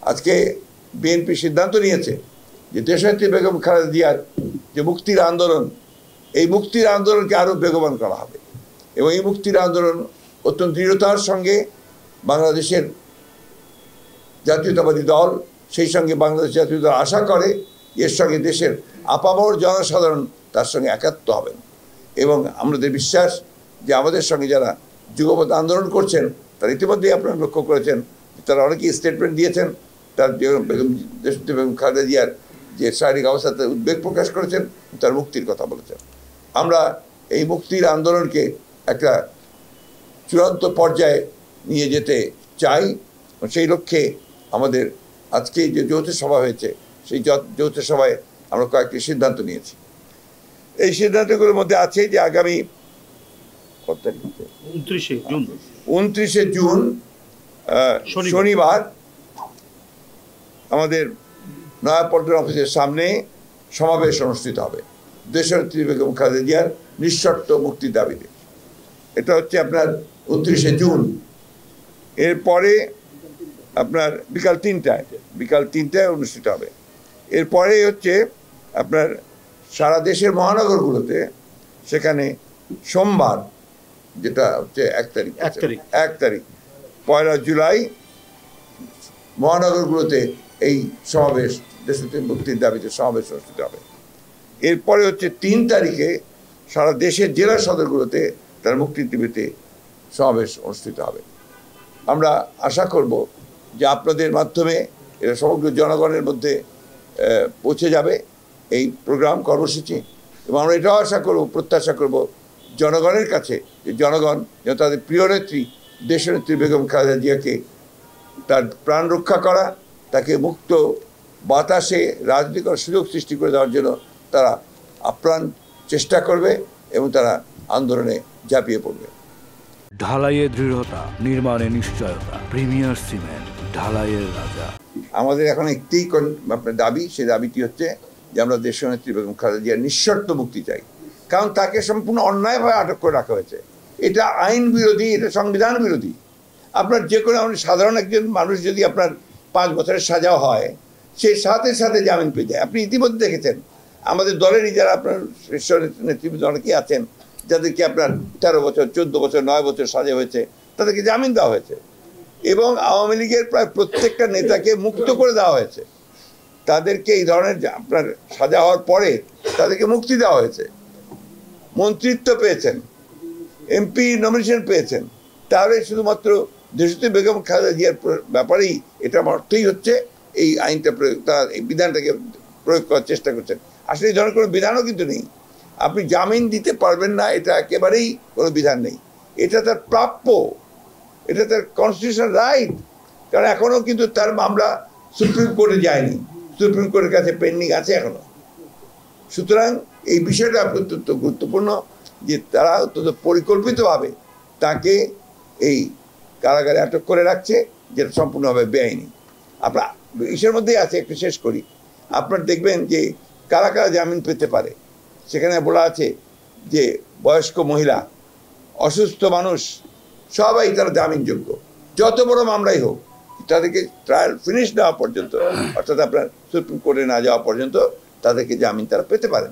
আজকে বিএনপি সিদ্ধান্ত নিয়েছে যে দেশনেত্রী বেগম খালেদা জিয়ার যে মুক্তির আন্দোলন, এই মুক্তির আন্দোলনকে আরও বেগবান করা হবে এবং এই মুক্তির আন্দোলন অত্যন্ত দৃঢ়তার সঙ্গে বাংলাদেশের জাতীয়তাবাদী দল, সেই সঙ্গে বাংলাদেশ জাতীয় দল আশা করে এর সঙ্গে দেশের আপামর জনসাধারণ তার সঙ্গে একাত্ম হবেন এবং আমাদের বিশ্বাস যে আমাদের সঙ্গে যারা যুগপৎ আন্দোলন করছেন তারা ইতিমধ্যেই আপনারা লক্ষ্য করেছেন, তারা অনেকেই স্টেটমেন্ট দিয়েছেন, তার দেশনেত্রী বেগম খালেদা জিয়ার যে শারীরিক অবস্থাতে উদ্বেগ প্রকাশ করেছেন, তার মুক্তির কথা বলেছেন। আমরা এই মুক্তির আন্দোলনকে একটা চূড়ান্ত পর্যায়ে নিয়ে যেতে চাই। সেই লক্ষ্যে আমাদের আজকে যে যৌথ সভা হয়েছে, সেই যৌথ সভায় আমরা কয়েকটি সিদ্ধান্ত নিয়েছি। এই সিদ্ধান্তগুলোর মধ্যে আছে যে আগামী 29শে জুন শনিবার আমাদের নয়াপল্টন অফিসের সামনে সমাবেশ অনুষ্ঠিত হবে দেশনেত্রী বেগম খালেদা জিয়ার নিঃশর্ত মুক্তির দাবিতে। এটা হচ্ছে আপনার 29শে জুন। এরপরে আপনার বিকাল 3টায় অনুষ্ঠিত হবে। এরপরে হচ্ছে আপনার সারা দেশের মহানগরগুলোতে, সেখানে সোমবার যেটা হচ্ছে 1 তারিখ 1 জুলাই মহানগরগুলোতে এই সমাবেশ, দেশনেত্রী মুক্তির দাবিতে সমাবেশ অনুষ্ঠিত হবে। এরপরে হচ্ছে 3 তারিখে সারা দেশের জেলা সদরগুলোতে তার মুক্তির দাবিতে সমাবেশ অনুষ্ঠিত হবে। আমরা আশা করব যে আপনাদের মাধ্যমে এটা সমগ্র জনগণের মধ্যে পৌঁছে যাবে এই প্রোগ্রাম কর্মসূচি, এবং আমরা এটাও প্রত্যাশা করব জনগণের কাছে যে জনগণ যেন তাদের প্রিয় নেত্রী দেশনেত্রী বেগম খালেদা জিয়াকে তার প্রাণ রক্ষা করা, তাকে মুক্ত বাতাসে রাজনীতি করার সুযোগ সৃষ্টি করে দেওয়ার জন্য তারা আপ্রাণ চেষ্টা করবে এবং তারা আন্দোলনে ঝাঁপিয়ে পড়বে। ঢালাইয়ে দৃঢ়তা, নির্মাণে নিশ্চয়তা, প্রিমিয়ার সিমেন্ট, ঢালাইয়ের রাজা। আমাদের এখন একটি আপনার দাবি, সেই দাবিটি হচ্ছে যে আমরা দেশনেত্রী বেগম খালেদা জিয়ার নিঃশর্ত মুক্তি চাই। কারণ তাকে সম্পূর্ণ অন্যায়ভাবে আটক করে রাখা হয়েছে। এটা আইন বিরোধী, এটা সংবিধান বিরোধী। আপনার যে কোনো সাধারণ একজন মানুষ যদি আপনার 5 বছরের সাজা হয়, সে সাথে সাথে জামিন পেয়ে যায়। আপনি ইতিমধ্যে দেখেছেন আমাদের দলেরই যারা আপনার শীর্ষ নেতৃবৃন্দ অনেকেই আছেন, যাদেরকে আপনার 13 বছর, 14 বছর, 9 বছর সাজা হয়েছে, তাদেরকে জামিন দেওয়া হয়েছে এবং আওয়ামী লীগের প্রায় প্রত্যেকটা নেতাকে মুক্ত করে দেওয়া হয়েছে। তাদেরকে এই ধরনের আপনার সাজা হওয়ার পরে তাদেরকে মুক্তি দেওয়া হয়েছে, মন্ত্রিত্ব পেয়েছেন, এমপি নমিনেশন পেয়েছেন। তাহলে শুধুমাত্র দেশনেত্রী বেগম খালেদা জিয়ার ব্যাপারেই এটা অর্থই হচ্ছে এই আইনটা প্রয়োগ, তারা এই বিধানটাকে প্রয়োগ করার চেষ্টা করছেন। আসলে এই ধরনের কোনো বিধানও কিন্তু নেই। আপনি জামিন দিতে পারবেন না, এটা একেবারেই কোনো বিধান নেই। এটা তার প্রাপ্য, এটা তার কনস্টিটিউশনাল রাইট। কারণ এখনও কিন্তু তার মামলা সুপ্রিম কোর্টে যায়নি, সুপ্রিম কোর্টের কাছে পেন্ডিং আছে এখনো। সুতরাং এই বিষয়টা অত্যন্ত গুরুত্বপূর্ণ যে তারা অত্যন্ত পরিকল্পিতভাবে তাকে এই কারাগারে আটক করে রাখছে, যেটা সম্পূর্ণভাবে বেআইনি। আপনার ইসের মধ্যেই আছে, একটু শেষ করি। আপনার দেখবেন যে কারা কারা জামিন পেতে পারে। সেখানে বলা আছে যে বয়স্ক মহিলা, অসুস্থ মানুষ, সবাই তারা জামিনযোগ্য, যত বড় মামলাই হোক। তাদেরকে ট্রায়াল ফিনিশ দেওয়া পর্যন্ত, অর্থাৎ আপনার সুপ্রিম কোর্টে না যাওয়া পর্যন্ত তাদেরকে জামিন তারা পেতে পারেন।